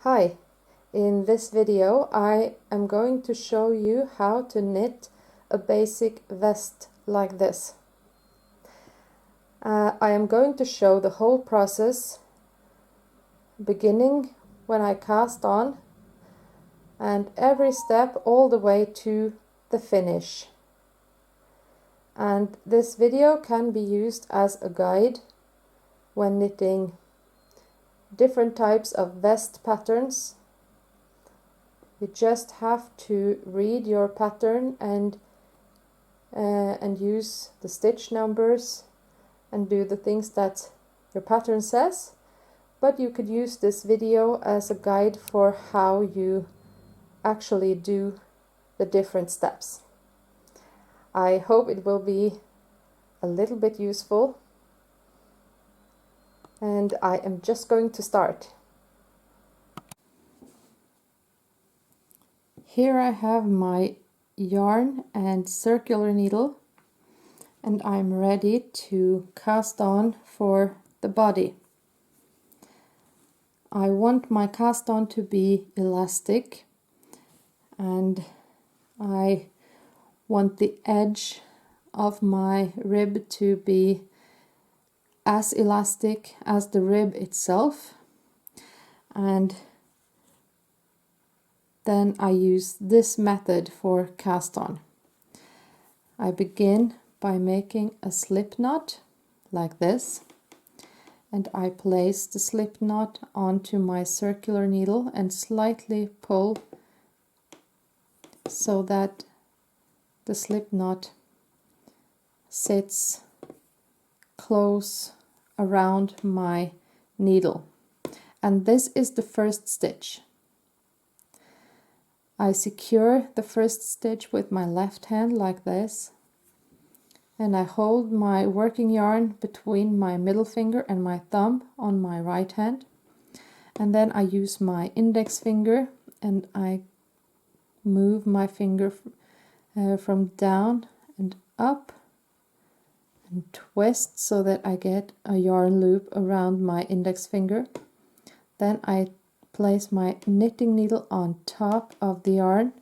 Hi, in this video I am going to show you how to knit a basic vest like this. I am going to show the whole process, beginning when I cast on and every step all the way to the finish. And this video can be used as a guide when knitting different types of vest patterns. You just have to read your pattern and use the stitch numbers and do the things that your pattern says. But you could use this video as a guide for how you actually do the different steps. I hope it will be a little bit useful, and I am just going to start. Here I have my yarn and circular needle, and I'm ready to cast on for the body. I want my cast on to be elastic, and I want the edge of my rib to be as elastic as the rib itself, and then I use this method for cast on. I begin by making a slip knot like this, and I place the slip knot onto my circular needle and slightly pull so that the slip knot sits close around my needle. And this is the first stitch. I secure the first stitch with my left hand like this, and I hold my working yarn between my middle finger and my thumb on my right hand, and then I use my index finger and I move my finger from down and up and twist so that I get a yarn loop around my index finger. Then I place my knitting needle on top of the yarn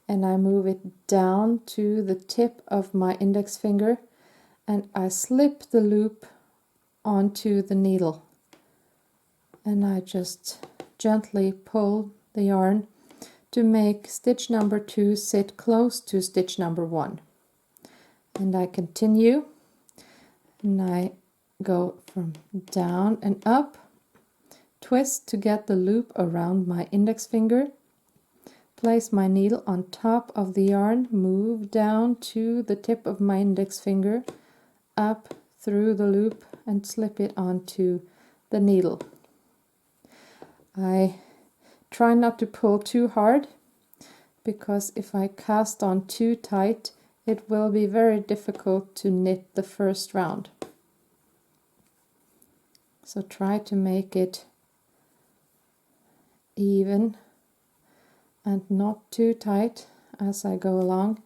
and I move it down to the tip of my index finger, and I slip the loop onto the needle, and I just gently pull the yarn to make stitch number 2 sit close to stitch number 1. And I continue, and I go from down and up, twist to get the loop around my index finger, place my needle on top of the yarn, move down to the tip of my index finger, up through the loop and slip it onto the needle. I try not to pull too hard, because if I cast on too tight it will be very difficult to knit the first round. So try to make it even and not too tight as I go along,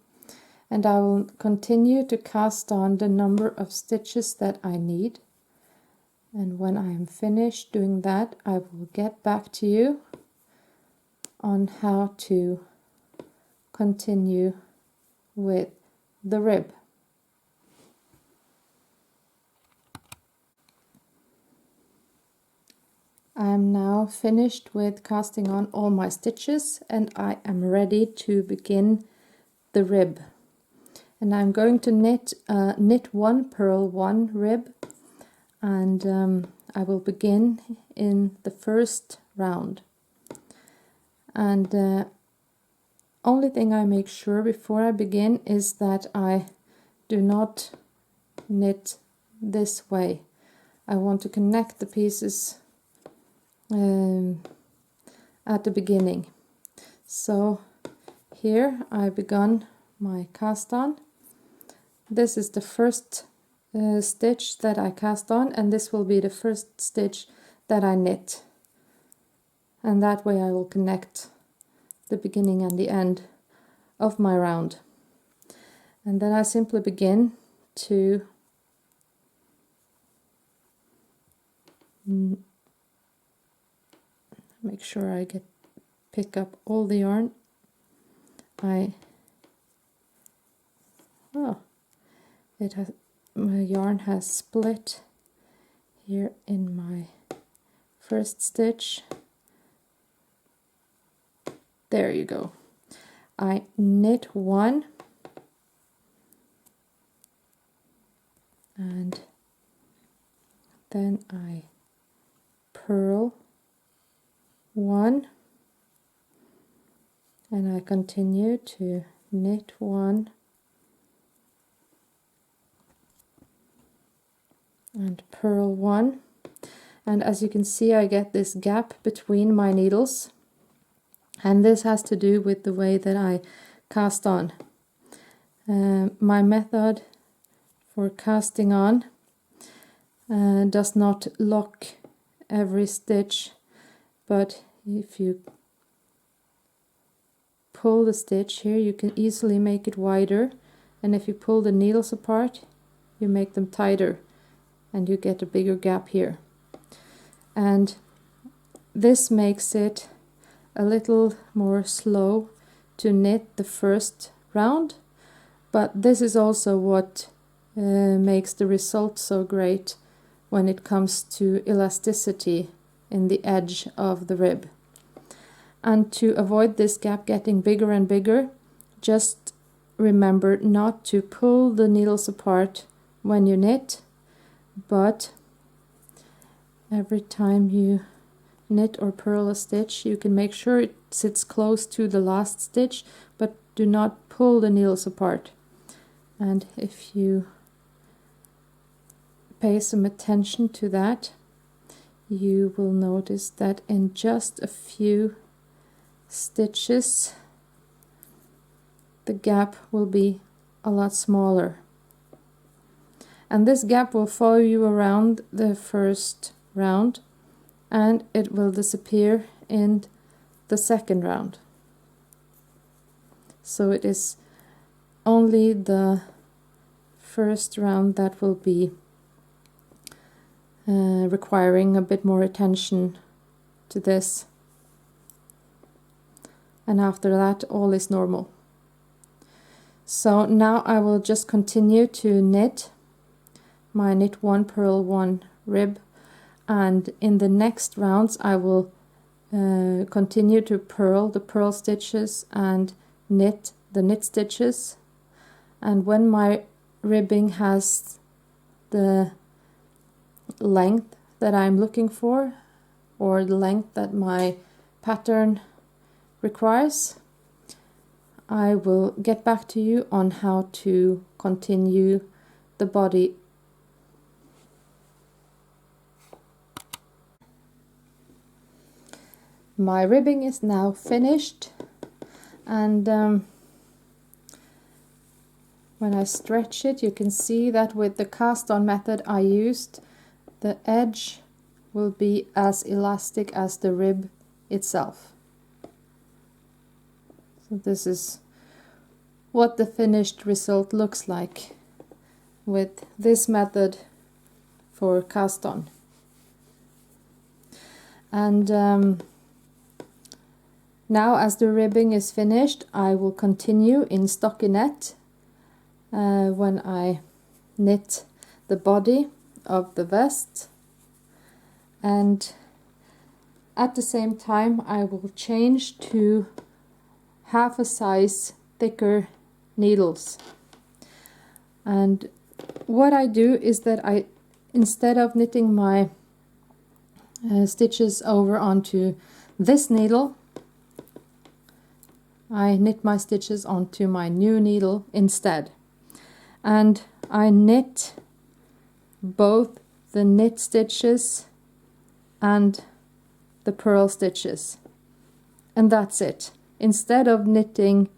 and I will continue to cast on the number of stitches that I need, and when I am finished doing that I will get back to you on how to continue with the rib. I am now finished with casting on all my stitches, and I am ready to begin the rib. And I'm going to knit 1 purl 1 rib, and I will begin in the first round. And only thing I make sure before I begin is that I do not knit this way. I want to connect the pieces at the beginning. So here I begun my cast on. This is the first stitch that I cast on, and this will be the first stitch that I knit, and that way I will connect the beginning and the end of my round. And then I simply begin to make sure I pick up all the yarn. My yarn has split here in my first stitch. There you go. I knit one and then I purl one, and I continue to knit one and purl one, and as you can see I get this gap between my needles, and this has to do with the way that I cast on. My method for casting on does not lock every stitch, but if you pull the stitch here you can easily make it wider, and if you pull the needles apart you make them tighter and you get a bigger gap here, and this makes it a little more slow to knit the first round, but this is also what makes the result so great when it comes to elasticity in the edge of the rib. And to avoid this gap getting bigger and bigger, just remember not to pull the needles apart when you knit, but every time you knit or purl a stitch you can make sure it sits close to the last stitch, but do not pull the needles apart. And if you pay some attention to that, you will notice that in just a few stitches the gap will be a lot smaller, and this gap will follow you around the first round and it will disappear in the second round. So it is only the first round that will be requiring a bit more attention to this, and after that all is normal. So now I will just continue to knit my knit one, purl one rib, and in the next rounds I will continue to purl the purl stitches and knit the knit stitches, and when my ribbing has the length that I'm looking for, or the length that my pattern requires, I will get back to you on how to continue the body. My ribbing is now finished, and when I stretch it you can see that with the cast on method I used, the edge will be as elastic as the rib itself. So this is what the finished result looks like with this method for cast on. And now as the ribbing is finished I will continue in stockinette when I knit the body of the vest, and at the same time I will change to half a size thicker needles. And what I do is that I, instead of knitting my stitches over onto this needle, I knit my stitches onto my new needle instead, and I knit both the knit stitches and the purl stitches, and that's it. Instead of knitting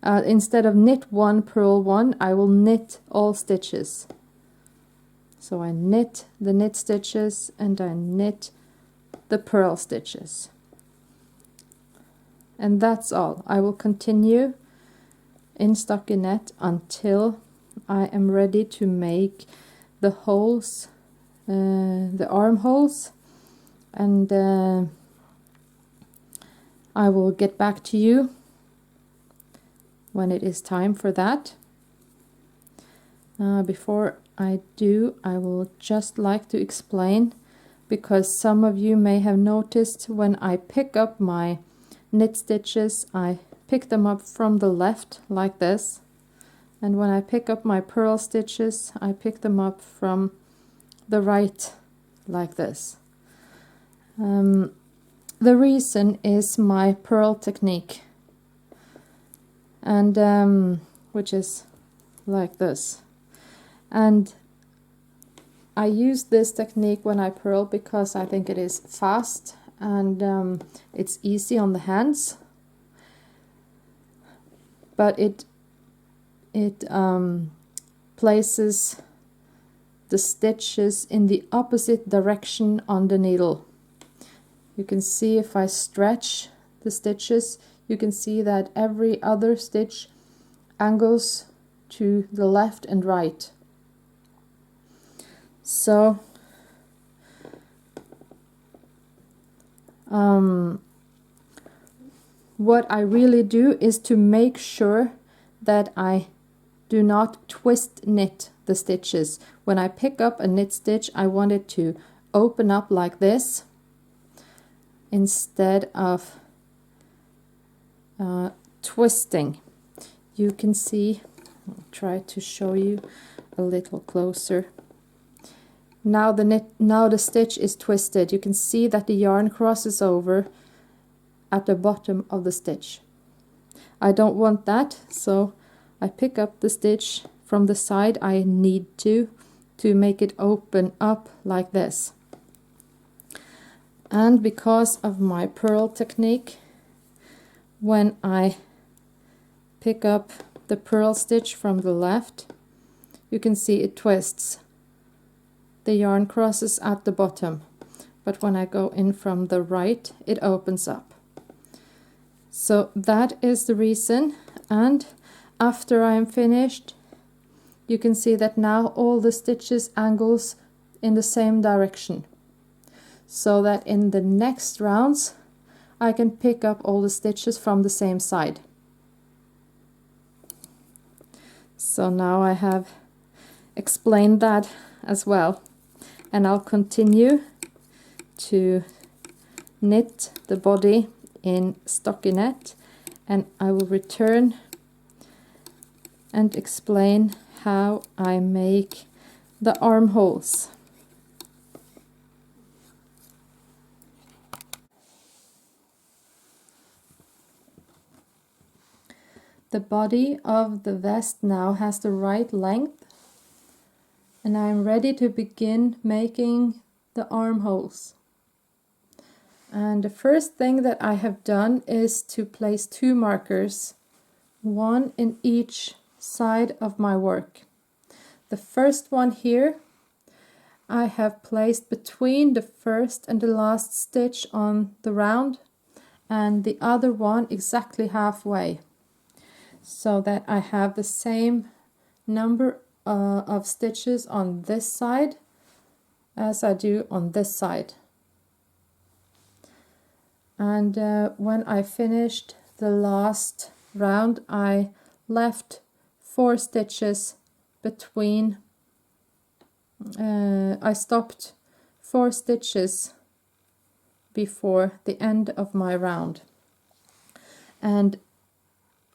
instead of knit one, purl one, I will knit all stitches. So I knit the knit stitches and I knit the purl stitches, and that's all. I will continue in stockinette until I am ready to make the holes, the armholes, and I will get back to you when it is time for that. Before I do, I will just like to explain, because some of you may have noticed when I pick up my knit stitches, I pick them up from the left like this, and when I pick up my purl stitches, I pick them up from the right like this. The reason is my purl technique, and which is like this. And I use this technique when I purl because I think it is fast and it's easy on the hands, but it places the stitches in the opposite direction on the needle. You can see if I stretch the stitches, you can see that every other stitch angles to the left and right. So what I really do is to make sure that I do not twist knit the stitches. When I pick up a knit stitch, I want it to open up like this instead of twisting. You can see, I'll try to show you a little closer. Now the stitch is twisted. You can see that the yarn crosses over at the bottom of the stitch. I don't want that, so I pick up the stitch from the side I need to make it open up like this. And because of my purl technique, when I pick up the purl stitch from the left, you can see it twists. The yarn crosses at the bottom, but when I go in from the right, it opens up. So that is the reason, and after I am finished, you can see that now all the stitches angles in the same direction, so that in the next rounds I can pick up all the stitches from the same side. So now I have explained that as well, and I'll continue to knit the body in stockinette, and I will return and explain how I make the armholes. The body of the vest now has the right length, and I'm ready to begin making the armholes. And the first thing that I have done is to place 2 markers, one in each side of my work. The first one here I have placed between the first and the last stitch on the round, and the other one exactly halfway, so that I have the same number of stitches on this side as I do on this side. And when I finished the last round, I left 4 stitches between. I stopped 4 stitches before the end of my round. And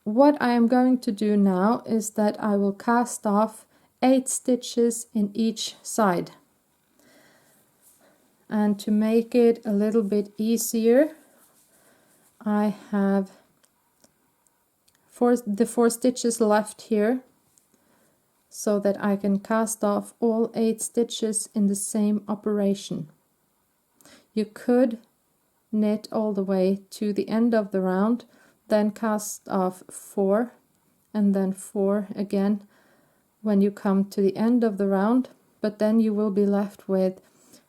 what I am going to do now is that I will cast off 8 stitches in each side. And to make it a little bit easier, I have the 4 stitches left here, so that I can cast off all 8 stitches in the same operation. You could knit all the way to the end of the round, then cast off 4 and then 4 again when you come to the end of the round, but then you will be left with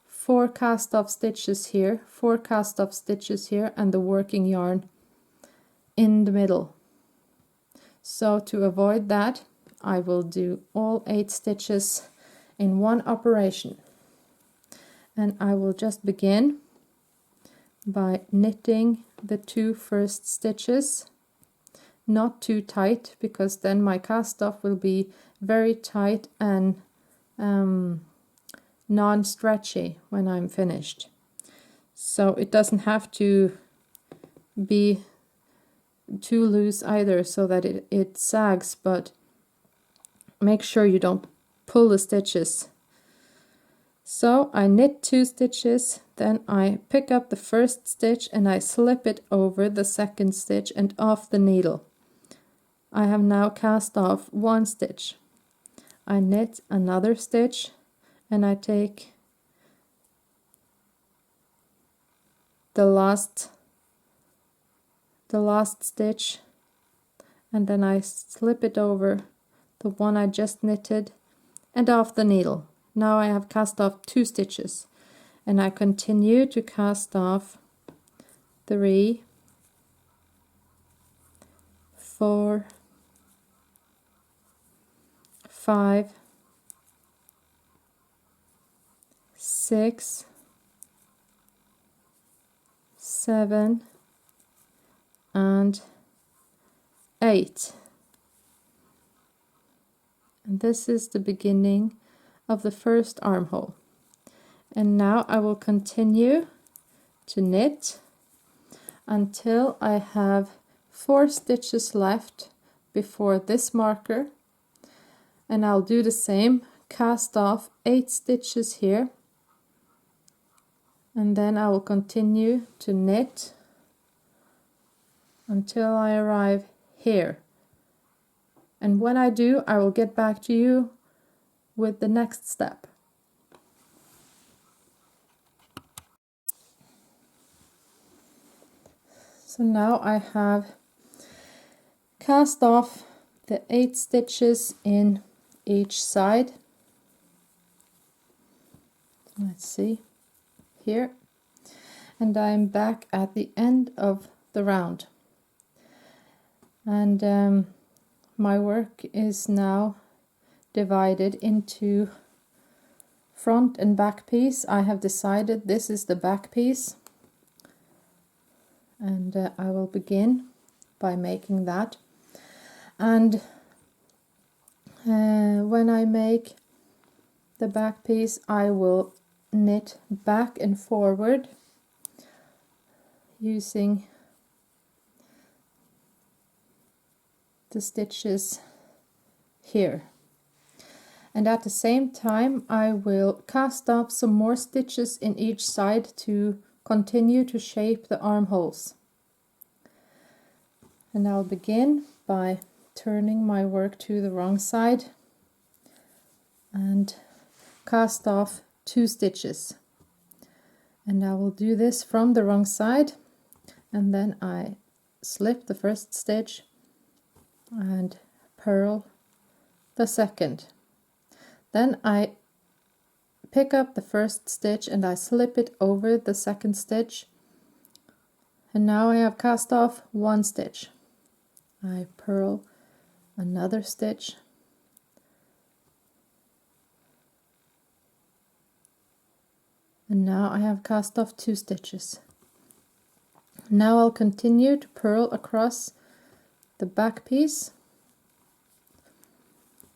4 cast off stitches here, 4 cast off stitches here, and the working yarn in the middle. So to avoid that, I will do all 8 stitches in one operation, and I will just begin by knitting the 2 first stitches, not too tight, because then my cast off will be very tight and non-stretchy when I'm finished. So it doesn't have to be too loose either, so that it sags, but make sure you don't pull the stitches. So I knit 2 stitches, then I pick up the first stitch and I slip it over the second stitch and off the needle. I have now cast off 1 stitch. I knit another stitch and I take the last stitch, and then I slip it over the one I just knitted and off the needle. Now I have cast off 2 stitches, and I continue to cast off 3, 4, 5, 6, 7, and 8. And this is the beginning of the first armhole. And now I will continue to knit until I have 4 stitches left before this marker, and I'll do the same, cast off 8 stitches here, and then I will continue to knit until I arrive here. And when I do, I will get back to you with the next step. So now I have cast off the 8 stitches in each side. Let's see, here. And I'm back at the end of the round. And my work is now divided into front and back piece. I have decided this is the back piece, and I will begin by making that. And when I make the back piece, I will knit back and forward using the stitches here. And at the same time I will cast off some more stitches in each side to continue to shape the armholes. And I'll begin by turning my work to the wrong side and cast off 2 stitches. And I will do this from the wrong side, and then I slip the first stitch and purl the second. Then I pick up the first stitch and I slip it over the second stitch, and now I have cast off 1 stitch. I purl another stitch, and now I have cast off 2 stitches. Now I'll continue to purl across the back piece,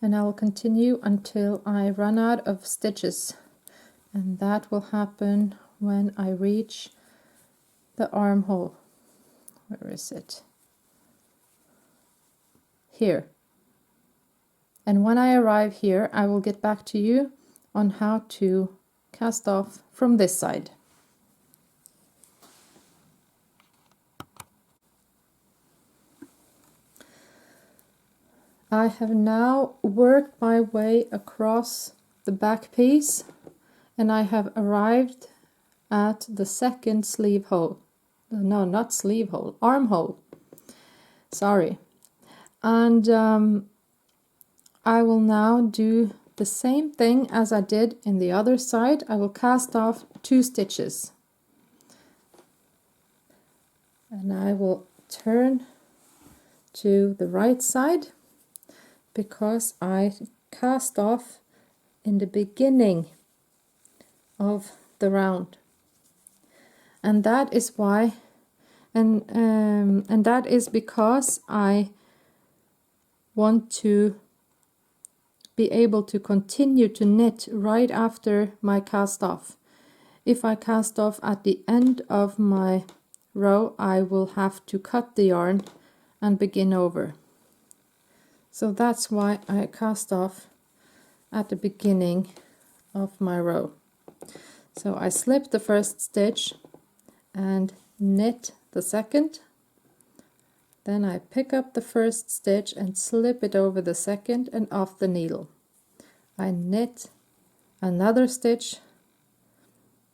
and I will continue until I run out of stitches, and that will happen when I reach the armhole. Where is it? Here. And when I arrive here, I will get back to you on how to cast off from this side. I have now worked my way across the back piece, and I have arrived at the second sleeve hole. No, not sleeve hole, armhole. Sorry. And I will now do the same thing as I did in the other side. I will cast off 2 stitches. And I will turn to the right side, because I cast off in the beginning of the round. And that is why, and that is because I want to be able to continue to knit right after my cast off. If I cast off at the end of my row, I will have to cut the yarn and begin over. So that's why I cast off at the beginning of my row. So I slip the first stitch and knit the second. Then I pick up the first stitch and slip it over the second and off the needle. I knit another stitch,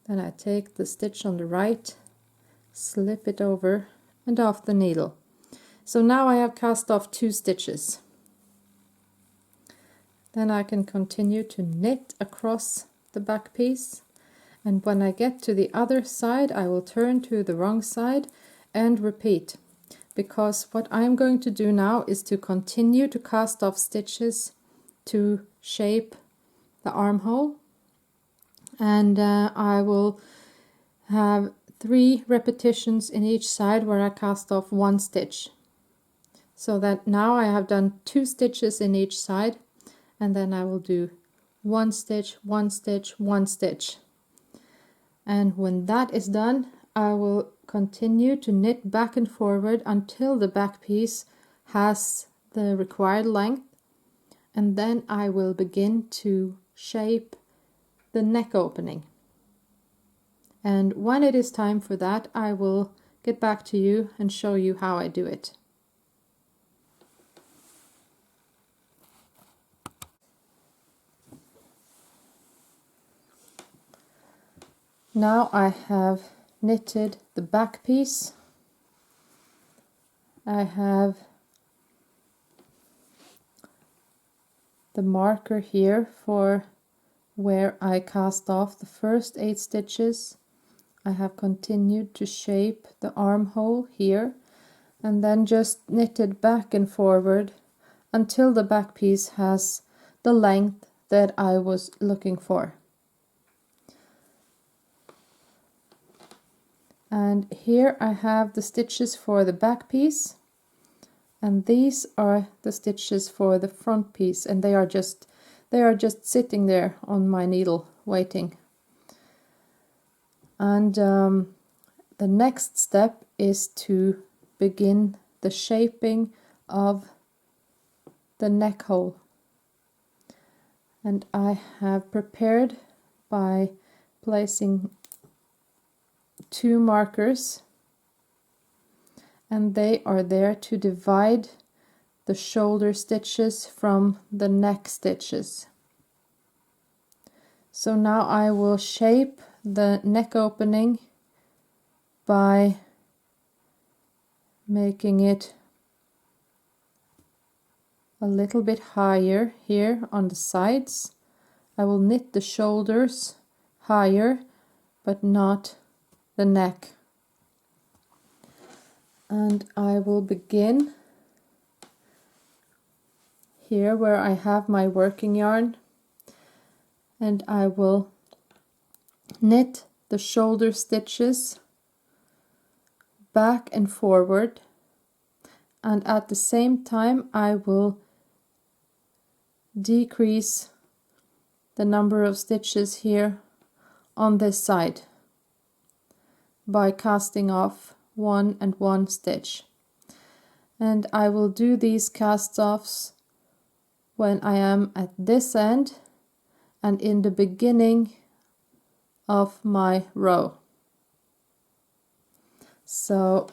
then I take the stitch on the right, slip it over and off the needle. So now I have cast off 2 stitches. Then I can continue to knit across the back piece, and when I get to the other side I will turn to the wrong side and repeat, because what I'm going to do now is to continue to cast off stitches to shape the armhole, and I will have 3 repetitions in each side where I cast off 1 stitch, so that now I have done 2 stitches in each side, and then I will do 1 stitch, 1 stitch, 1 stitch. And when that is done, I will continue to knit back and forward until the back piece has the required length, and then I will begin to shape the neck opening. And when it is time for that, I will get back to you and show you how I do it. Now I have knitted the back piece. I have the marker here for where I cast off the first 8 stitches. I have continued to shape the armhole here and then just knitted back and forward until the back piece has the length that I was looking for. And here I have the stitches for the back piece, and these are the stitches for the front piece, and they are just sitting there on my needle waiting. And the next step is to begin the shaping of the neck hole, and I have prepared by placing 2 markers, and they are there to divide the shoulder stitches from the neck stitches. So now I will shape the neck opening by making it a little bit higher here on the sides. I will knit the shoulders higher, but not the neck. And I will begin here where I have my working yarn, and I will knit the shoulder stitches back and forward, and at the same time I will decrease the number of stitches here on this side by casting off 1 and 1 stitch. And I will do these cast offs when I am at this end and in the beginning of my row. So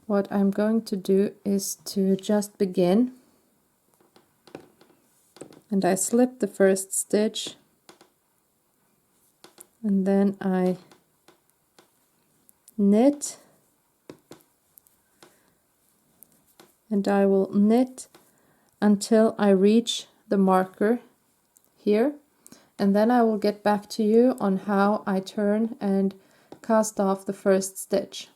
what I'm going to do is to just begin, and I slip the first stitch, and then I knit, and I will knit until I reach the marker here, and then I will get back to you on how I turn and cast off the first stitch.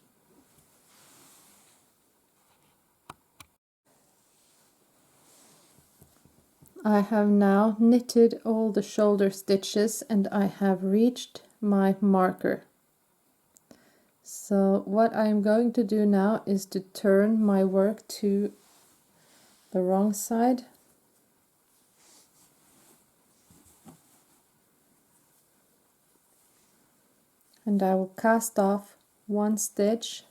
I have now knitted all the shoulder stitches and I have reached my marker. So what I'm going to do now is to turn my work to the wrong side. And I will cast off one stitch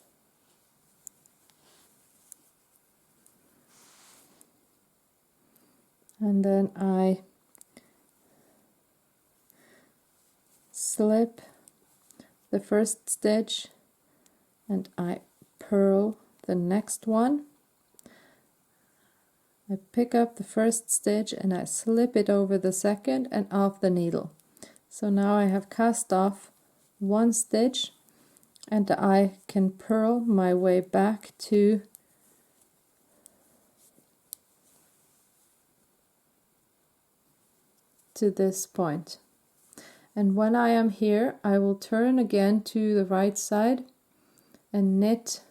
and then I slip the first stitch and I purl the next one. I pick up the first stitch and I slip it over the second and off the needle. So now I have cast off one stitch and I can purl my way back to this point. And when I am here, I will turn again to the right side and knit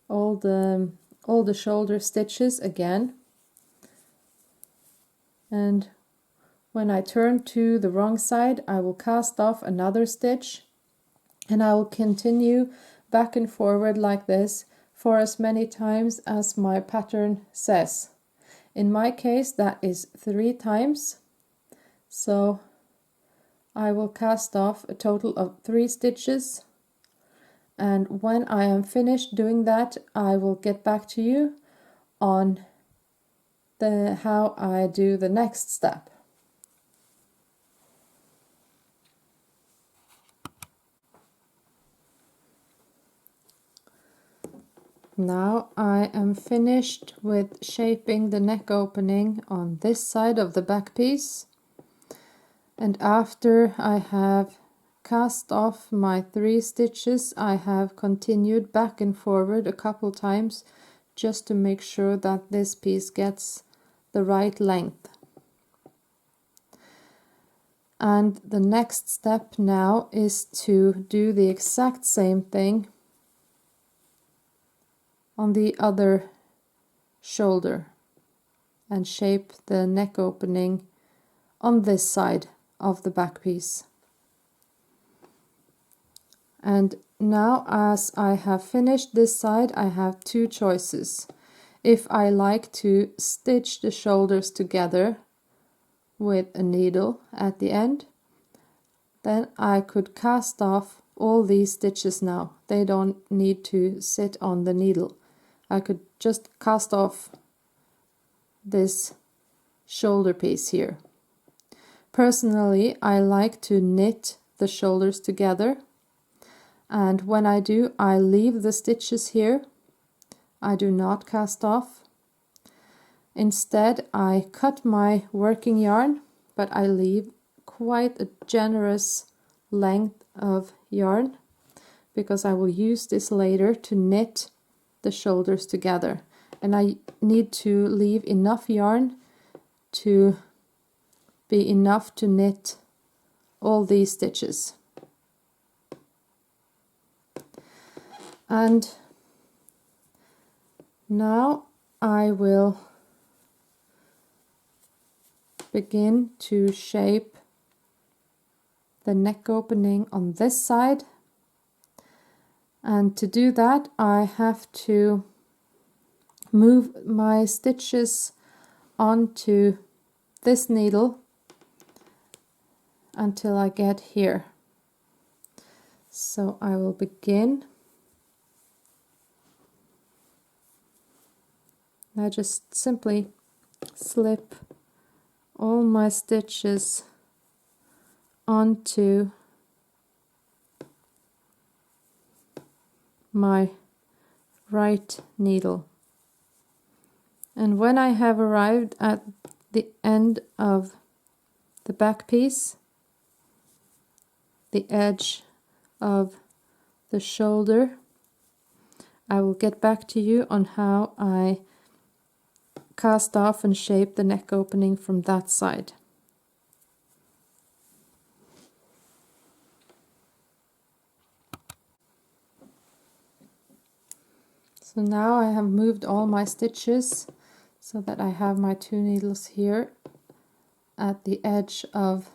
all the shoulder stitches again. And when I turn to the wrong side, I will cast off another stitch and I will continue back and forward like this for as many times as my pattern says. In my case, that is 3 times. So I will cast off a total of 3 stitches, and when I am finished doing that, I will get back to you on how I do the next step. Now I am finished with shaping the neck opening on this side of the back piece, and after I have cast off my 3 stitches, I have continued back and forward a couple times just to make sure that this piece gets the right length. And the next step now is to do the exact same thing on the other shoulder and shape the neck opening on this side of the back piece. And now, as I have finished this side, I have 2 choices. If I like to stitch the shoulders together with a needle at the end, then I could cast off all these stitches now. They don't need to sit on the needle. I could just cast off this shoulder piece here. Personally, I like to knit the shoulders together, and when I do, I leave the stitches here. I do not cast off. Instead, I cut my working yarn, but I leave quite a generous length of yarn because I will use this later to knit the shoulders together, and I need to leave enough yarn to be enough to knit all these stitches. And now I will begin to shape the neck opening on this side. And to do that, I have to move my stitches onto this needle until I get here. So I will begin. I just simply slip all my stitches onto my right needle. And when I have arrived at the end of the back piece, the edge of the shoulder, I will get back to you on how I cast off and shape the neck opening from that side. So now I have moved all my stitches so that I have my 2 needles here at the edge of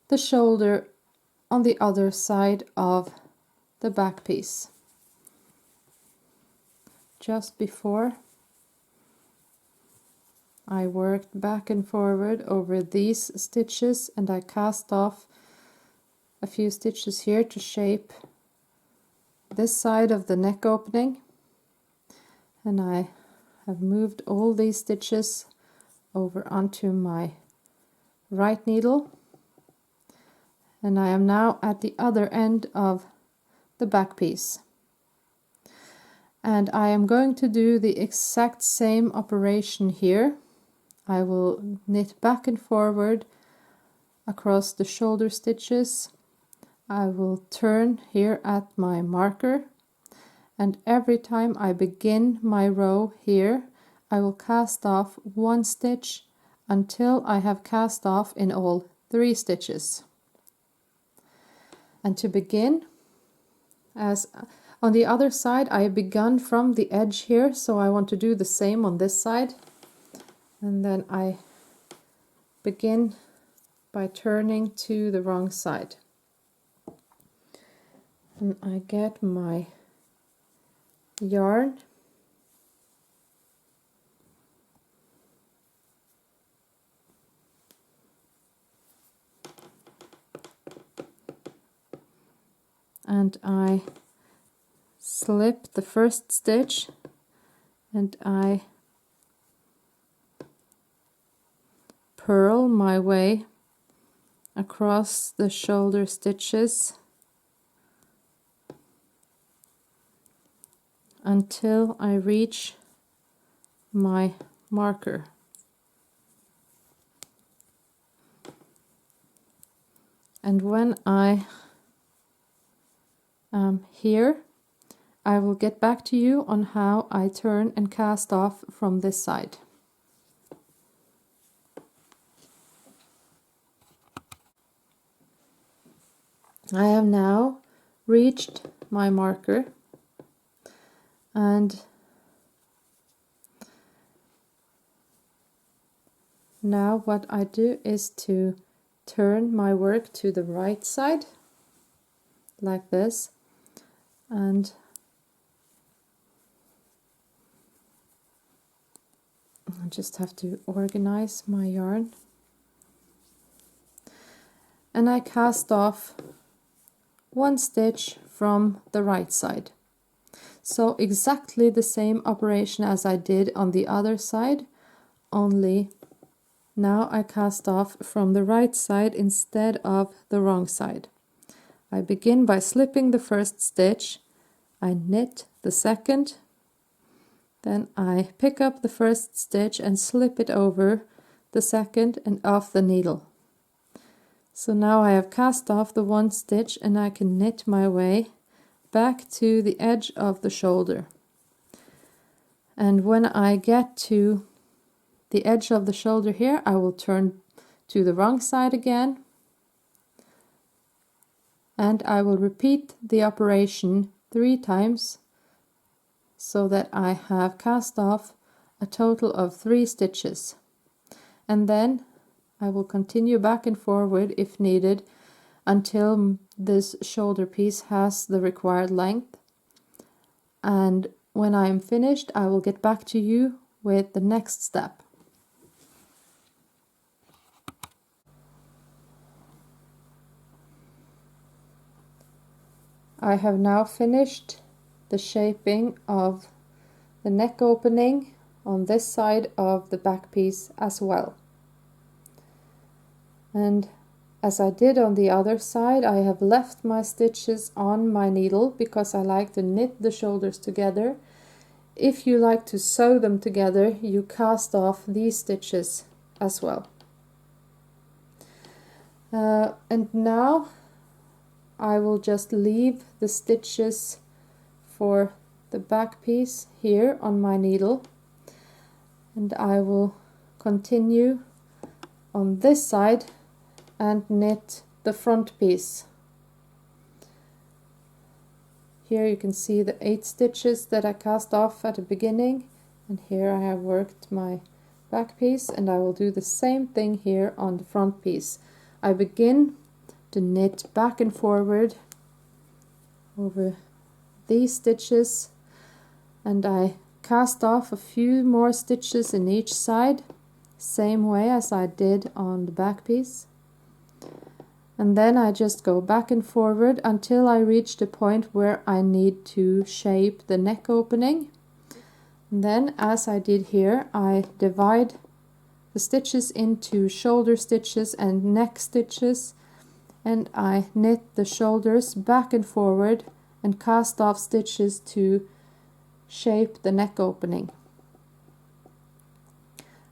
the shoulder on the other side of the back piece. Just before I worked back and forward over these stitches, and I cast off a few stitches here to shape this side of the neck opening, and I have moved all these stitches over onto my right needle, and I am now at the other end of the back piece. And I am going to do the exact same operation here. I will knit back and forward across the shoulder stitches. I will turn here at my marker, and every time I begin my row here, I will cast off 1 stitch until I have cast off in all 3 stitches. And to begin, as on the other side, I have begun from the edge here, so I want to do the same on this side. And then I begin by turning to the wrong side. And I get my yarn and I slip the first stitch, and I purl my way across the shoulder stitches until I reach my marker. And when I am here, I will get back to you on how I turn and cast off from this side. I have now reached my marker, and now what I do is to turn my work to the right side like this, and I just have to organize my yarn, and I cast off 1 stitch from the right side. So exactly the same operation as I did on the other side, only now I cast off from the right side instead of the wrong side. I begin by slipping the first stitch, I knit the second, then I pick up the first stitch and slip it over the second and off the needle. So now I have cast off the 1 stitch, and I can knit my way back to the edge of the shoulder. And when I get to the edge of the shoulder here, I will turn to the wrong side again, and I will repeat the operation 3 times so that I have cast off a total of 3 stitches. And then I will continue back and forward if needed until this shoulder piece has the required length. And when I am finished, I will get back to you with the next step. I have now finished the shaping of the neck opening on this side of the back piece as well. And as I did on the other side, I have left my stitches on my needle because I like to knit the shoulders together. If you like to sew them together, you cast off these stitches as well. And now I will just leave the stitches for the back piece here on my needle, and I will continue on this side and knit the front piece. Here you can see the 8 stitches that I cast off at the beginning, And here I have worked my back piece, and I will do the same thing here on the front piece. I begin to knit back and forward over these stitches, and I cast off a few more stitches in each side, same way as I did on the back piece. And then I just go back and forward until I reach the point where I need to shape the neck opening. And then, as I did here, I divide the stitches into shoulder stitches and neck stitches, and I knit the shoulders back and forward and cast off stitches to shape the neck opening.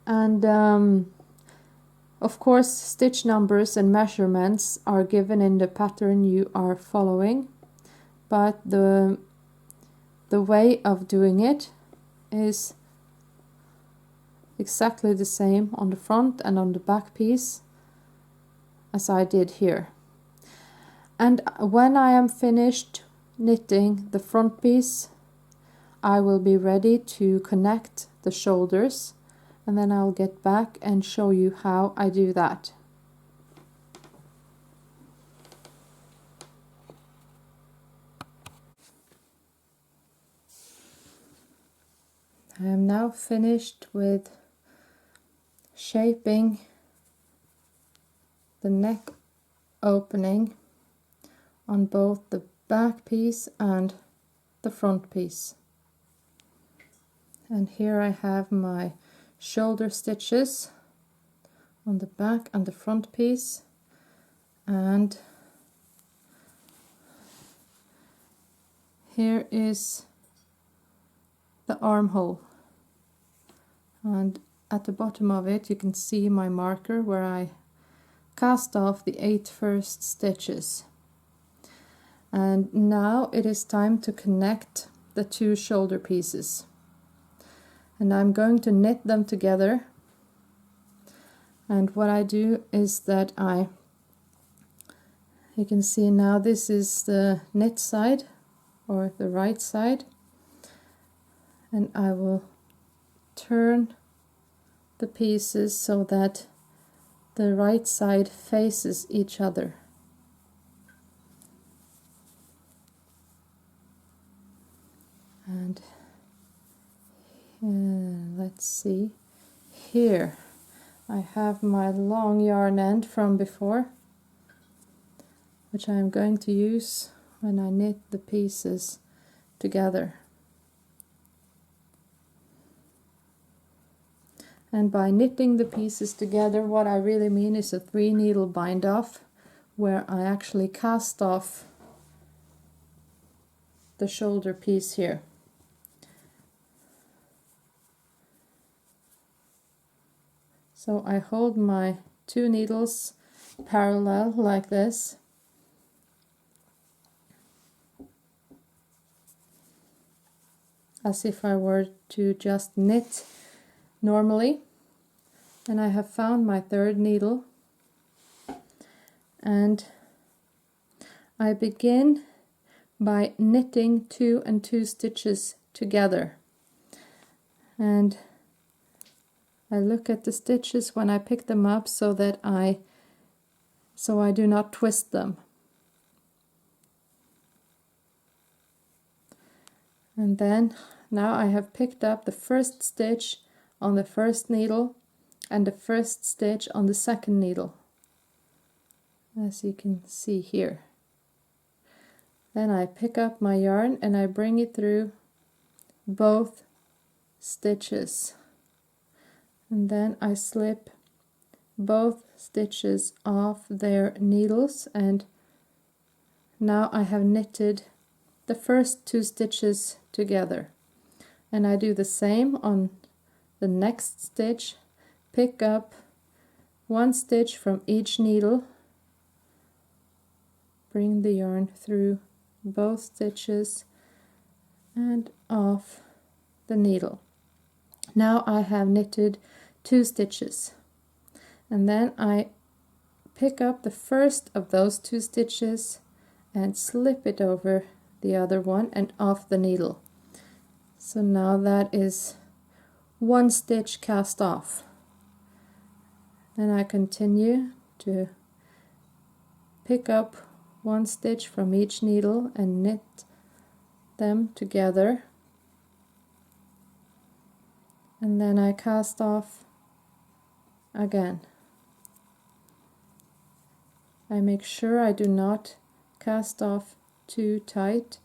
And of course, stitch numbers and measurements are given in the pattern you are following, but the way of doing it is exactly the same on the front and on the back piece as I did here. And when I am finished knitting the front piece, I will be ready to connect the shoulders, and then I'll get back and show you how I do that. I am now finished with shaping the neck opening on both the back piece and the front piece. And here I have my shoulder stitches on the back and the front piece, and here is the armhole, and at the bottom of it you can see my marker where I cast off the 8 first stitches. And now it is time to connect the 2 shoulder pieces, and I'm going to knit them together. And what I do is that you can see now this is the knit side, or the right side, and I will turn the pieces so that the right side faces each other. And let's see, here I have my long yarn end from before, which I am going to use when I knit the pieces together. And by knitting the pieces together, what I really mean is a 3 needle bind off, where I actually cast off the shoulder piece here. So I hold my 2 needles parallel like this, as if I were to just knit normally. And I have found my 3rd needle, and I begin by knitting 2 and 2 stitches together, and I look at the stitches when I pick them up so that I do not twist them. And then now I have picked up the first stitch on the first needle and the first stitch on the second needle, as you can see here. Then I pick up my yarn and I bring it through both stitches, and then I slip both stitches off their needles, and now I have knitted the first 2 stitches together. And I do the same on the next stitch, pick up 1 stitch from each needle, bring the yarn through both stitches and off the needle. Now I have knitted 2 stitches, and then I pick up the first of those 2 stitches and slip it over the other one and off the needle. So now that is one stitch cast off. Then I continue to pick up one stitch from each needle and knit them together, and then I cast off again. I make sure I do not cast off too tight,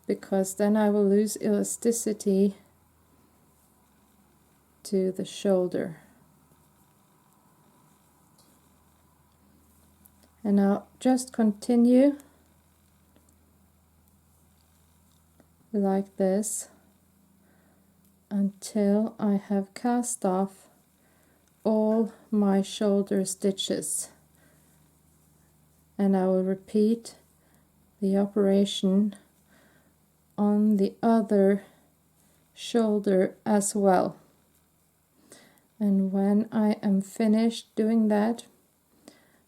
because then I will lose elasticity to the shoulder. And I'll just continue like this until I have cast off all my shoulder stitches, and I will repeat the operation on the other shoulder as well. And when I am finished doing that,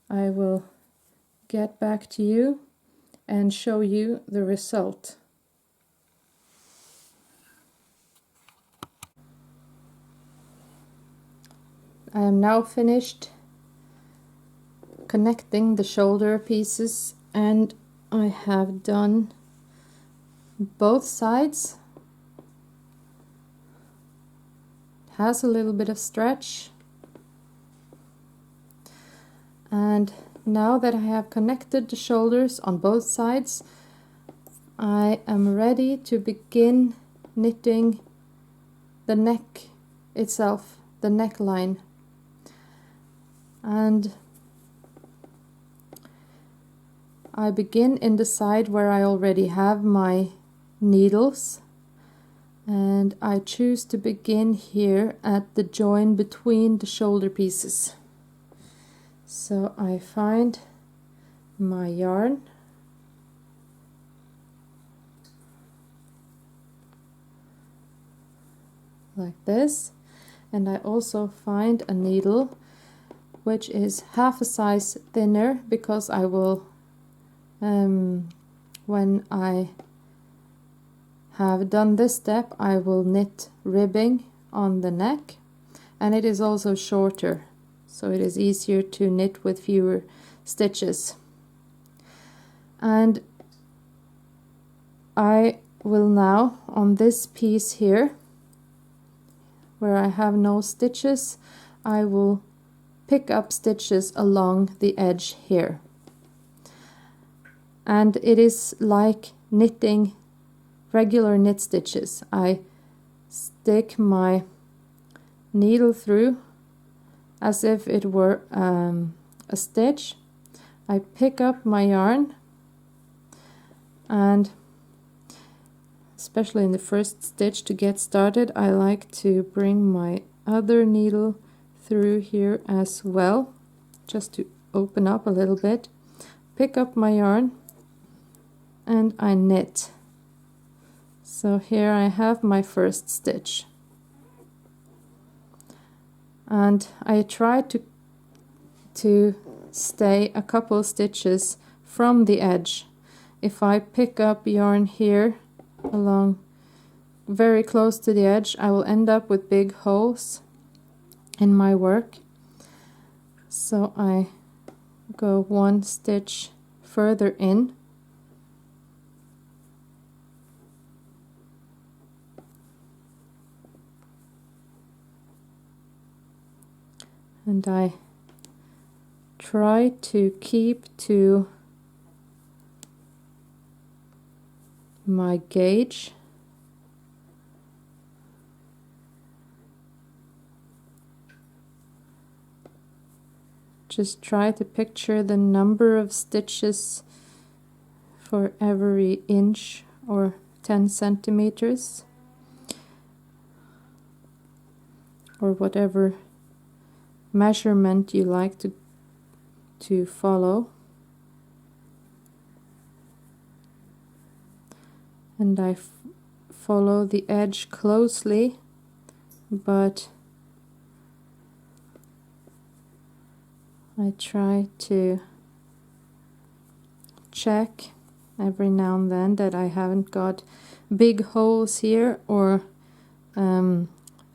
I will get back to you and show you the result. I am now finished connecting the shoulder pieces, and I have done both sides. It has a little bit of stretch, and now that I have connected the shoulders on both sides, I am ready to begin knitting the neck itself, the neckline. And I begin in the side where I already have my needles, and I choose to begin here at the join between the shoulder pieces. So I find my yarn, like this, and I also find a needle which is half a size thinner, because I will, when I have done this step, I will knit ribbing on the neck, and it is also shorter, so it is easier to knit with fewer stitches. And I will now, on this piece here where I have no stitches, I will pick up stitches along the edge here, and it is like knitting regular knit stitches. I stick my needle through as if it were a stitch. I pick up my yarn, and especially in the first stitch to get started, I like to bring my other needle through here as well, just to open up a little bit. Pick up my yarn and I knit. So here I have my first stitch, and I try to stay a couple stitches from the edge. If I pick up yarn here along very close to the edge, I will end up with big holes in my work. So I go one stitch further in, and I try to keep to my gauge. Just try to picture the number of stitches for every inch or 10 centimeters, or whatever measurement you like to follow. And I follow the edge closely, but I try to check every now and then that I haven't got big holes here, or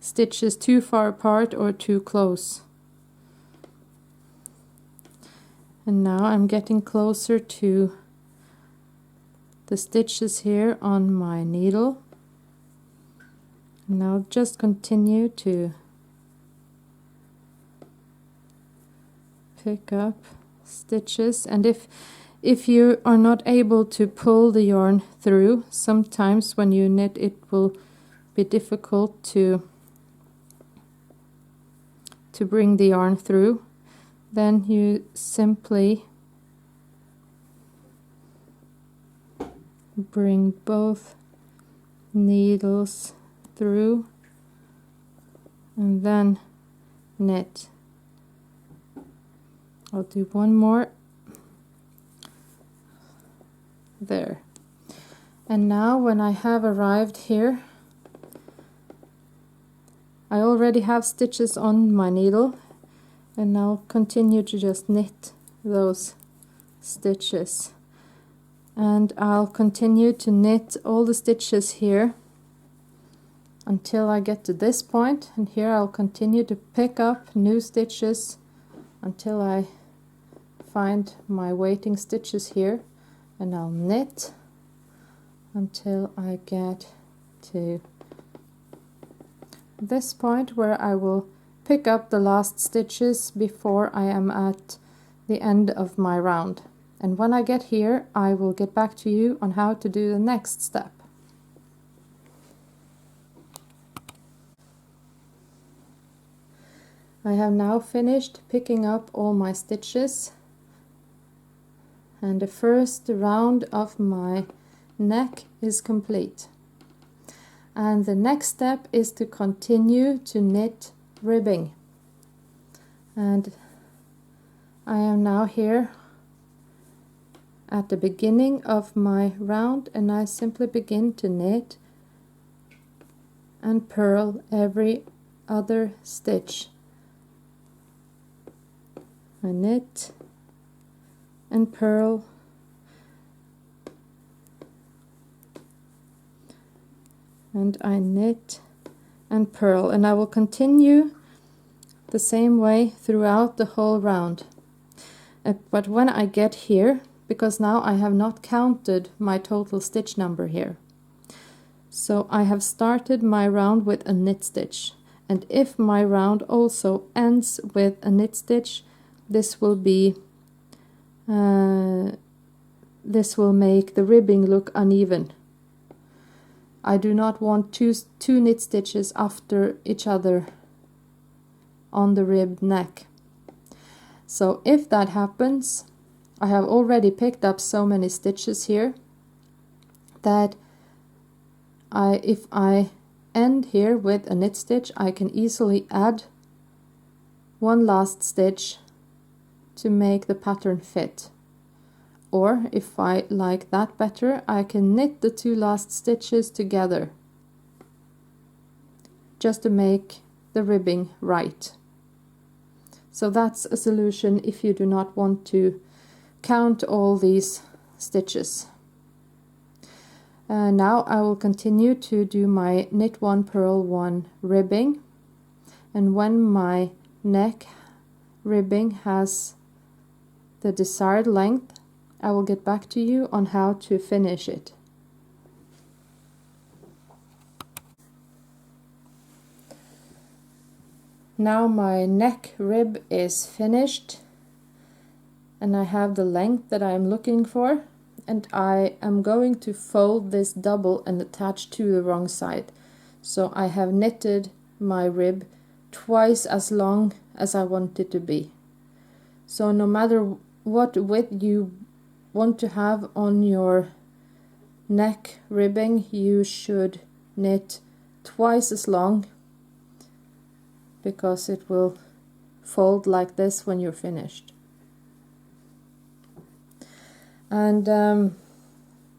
stitches too far apart or too close. And now I'm getting closer to the stitches here on my needle. Now just continue to pick up stitches, and if you are not able to pull the yarn through, sometimes when you knit it will be difficult to bring the yarn through, then you simply bring both needles through and then knit. I'll do one more there. And now when I have arrived here, I already have stitches on my needle, and now continue to just knit those stitches. And I'll continue to knit all the stitches here until I get to this point, and here I'll continue to pick up new stitches until I find my waiting stitches here, and I'll knit until I get to this point where I will pick up the last stitches before I am at the end of my round. And when I get here, I will get back to you on how to do the next step. I have now finished picking up all my stitches, and the first round of my neck is complete. And the next step is to continue to knit ribbing. And I am now here at the beginning of my round, and I simply begin to knit and purl every other stitch. I knit and purl and I knit and purl, and I will continue the same way throughout the whole round. But when I get here, because now I have not counted my total stitch number here, so I have started my round with a knit stitch, and if my round also ends with a knit stitch, this will be this will make the ribbing look uneven. I do not want two knit stitches after each other on the ribbed neck. So if that happens, I have already picked up so many stitches here that if I end here with a knit stitch, I can easily add one last stitch to make the pattern fit. Or if I like that better, I can knit the two last stitches together just to make the ribbing right. So that's a solution if you do not want to count all these stitches. Now I will continue to do my knit 1 purl 1 ribbing, and when my neck ribbing has the desired length, I will get back to you on how to finish it. Now my neck rib is finished, and I have the length that I am looking for, and I am going to fold this double and attach to the wrong side. So I have knitted my rib twice as long as I want it to be. So no matter what width you want to have on your neck ribbing, you should knit twice as long, because it will fold like this when you're finished. And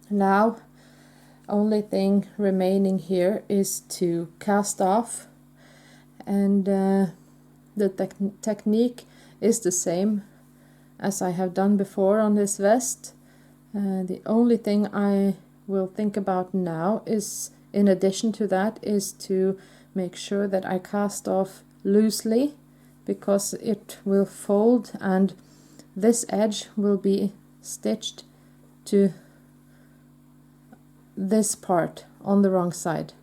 now only thing remaining here is to cast off, and the technique is the same as I have done before on this vest. The only thing I will think about now is, in addition to that, is to make sure that I cast off loosely, because it will fold and this edge will be stitched to this part on the wrong side,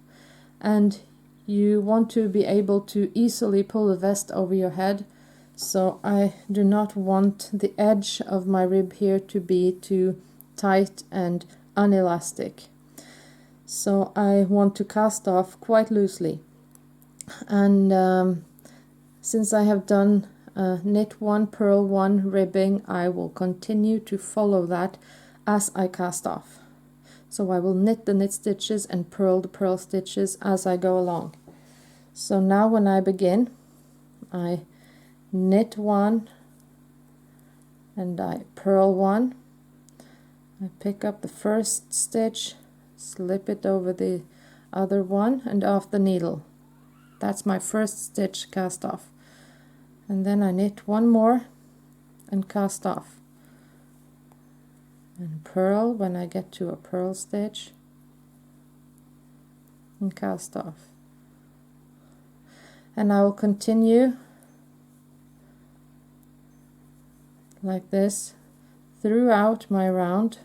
and you want to be able to easily pull the vest over your head, so I do not want the edge of my rib here to be too tight and unelastic, so I want to cast off quite loosely. And since I have done knit 1, purl 1 ribbing, I will continue to follow that as I cast off. So I will knit the knit stitches and purl the purl stitches as I go along. So now when I begin, I knit 1 and I purl 1. I pick up the first stitch, slip it over the other one and off the needle. That's my first stitch cast off. And then I knit 1 more and cast off. And purl when I get to a purl stitch and cast off. And I will continue like this throughout my round,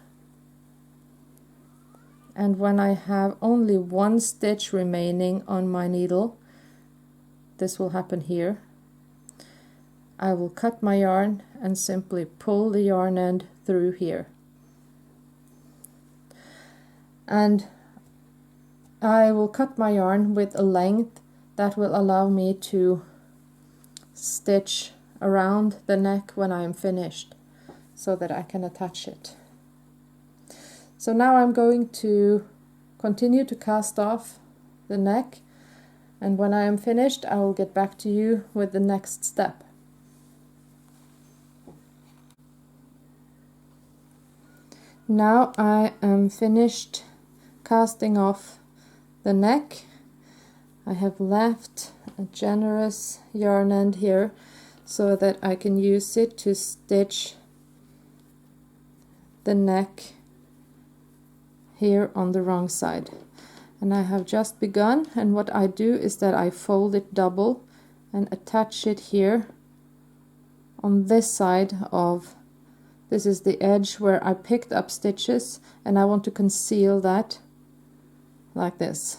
and when I have only 1 stitch remaining on my needle, this will happen here, I will cut my yarn and simply pull the yarn end through here. And I will cut my yarn with a length that will allow me to stitch around the neck when I am finished, so that I can attach it. So now I'm going to continue to cast off the neck, and when I am finished I will get back to you with the next step. Now I am finished casting off the neck. I have left a generous yarn end here so that I can use it to stitch the neck here on the wrong side. And I have just begun, and what I do is that I fold it double and attach it here on this side of, this is the edge where I picked up stitches, and I want to conceal that like this.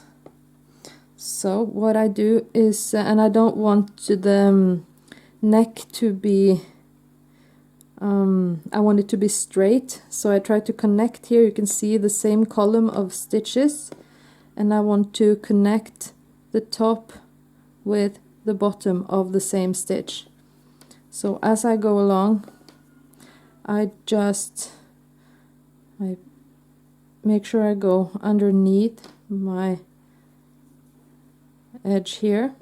So what I do is, and I don't want the neck to be, I want it to be straight, so I try to connect here. You can see the same column of stitches, and I want to connect the top with the bottom of the same stitch. So as I go along, I make sure I go underneath my edge here,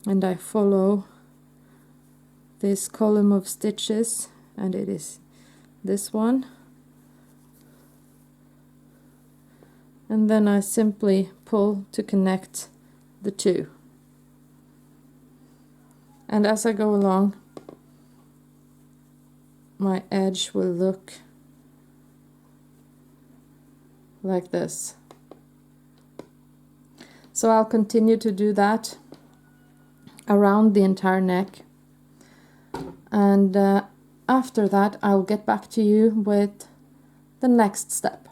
and I follow this column of stitches, and it is this one, and then I simply pull to connect the two. And as I go along, my edge will look like this. So I'll continue to do that around the entire neck, and after that I'll get back to you with the next step.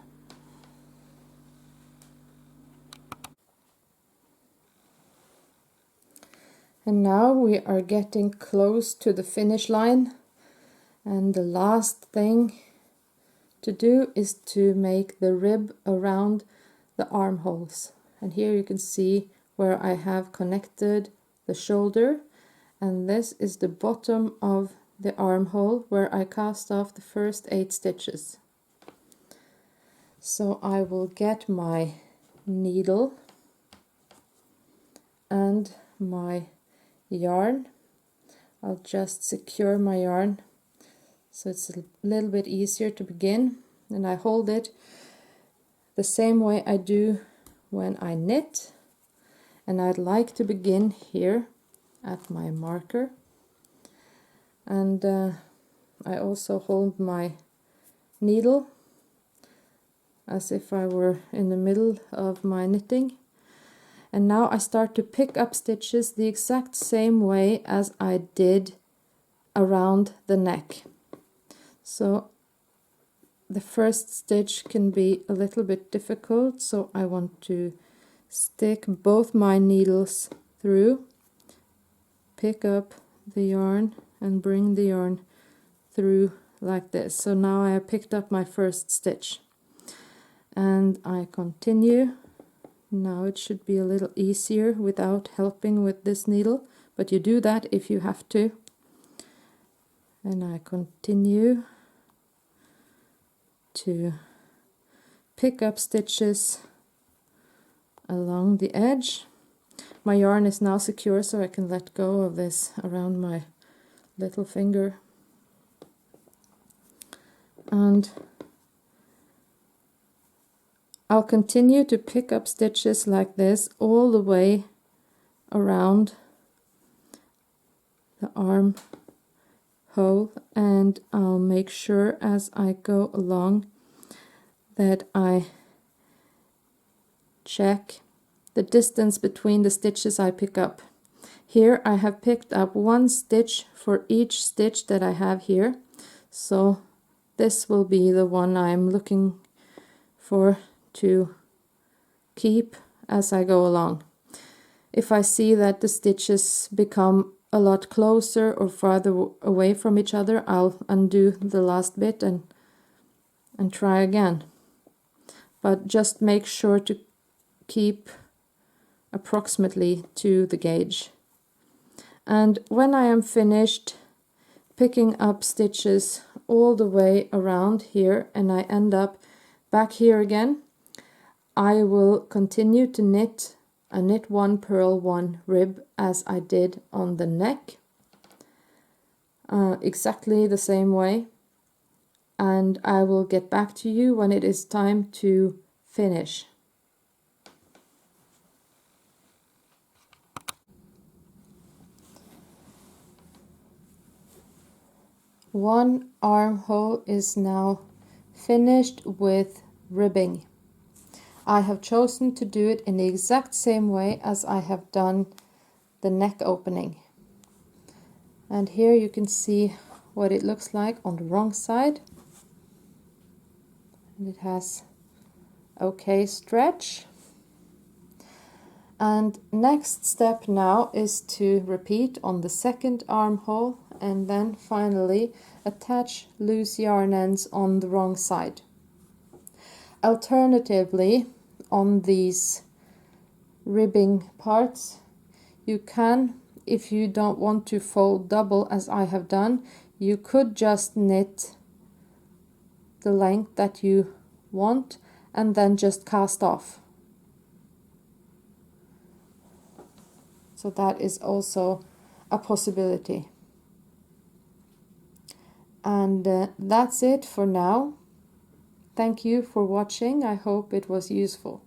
And now we are getting close to the finish line, and the last thing to do is to make the rib around the armholes. And here you can see where I have connected the shoulder, and this is the bottom of the armhole where I cast off the first 8 stitches. So I will get my needle and my yarn. I'll just secure my yarn so it's a little bit easier to begin, and I hold it the same way I do when I knit, and I'd like to begin here at my marker, and I also hold my needle as if I were in the middle of my knitting. And now I start to pick up stitches the exact same way as I did around the neck. So the first stitch can be a little bit difficult, so I want to stick both my needles through, pick up the yarn and bring the yarn through like this. So now I have picked up my first stitch and I continue. Now it should be a little easier without helping with this needle, but you do that if you have to. And I continue to pick up stitches along the edge. My yarn is now secure, so I can let go of this around my little finger. And I'll continue to pick up stitches like this all the way around the armhole, and I'll make sure as I go along that I check the distance between the stitches I pick up. Here I have picked up 1 stitch for each stitch that I have here, so this will be the one I'm looking for to keep as I go along. If I see that the stitches become a lot closer or farther away from each other, I'll undo the last bit and try again. But just make sure to keep approximately to the gauge. And when I am finished picking up stitches all the way around here and I end up back here again, I will continue to knit a knit 1, purl 1, rib as I did on the neck, exactly the same way, and I will get back to you when it is time to finish. One armhole is now finished with ribbing. I have chosen to do it in the exact same way as I have done the neck opening. And here you can see what it looks like on the wrong side. And it has okay stretch. And next step now is to repeat on the second armhole and then finally attach loose yarn ends on the wrong side. Alternatively, on these ribbing parts, you can, if you don't want to fold double as I have done, you could just knit the length that you want and then just cast off. So that is also a possibility. And that's it for now. Thank you for watching. I hope it was useful.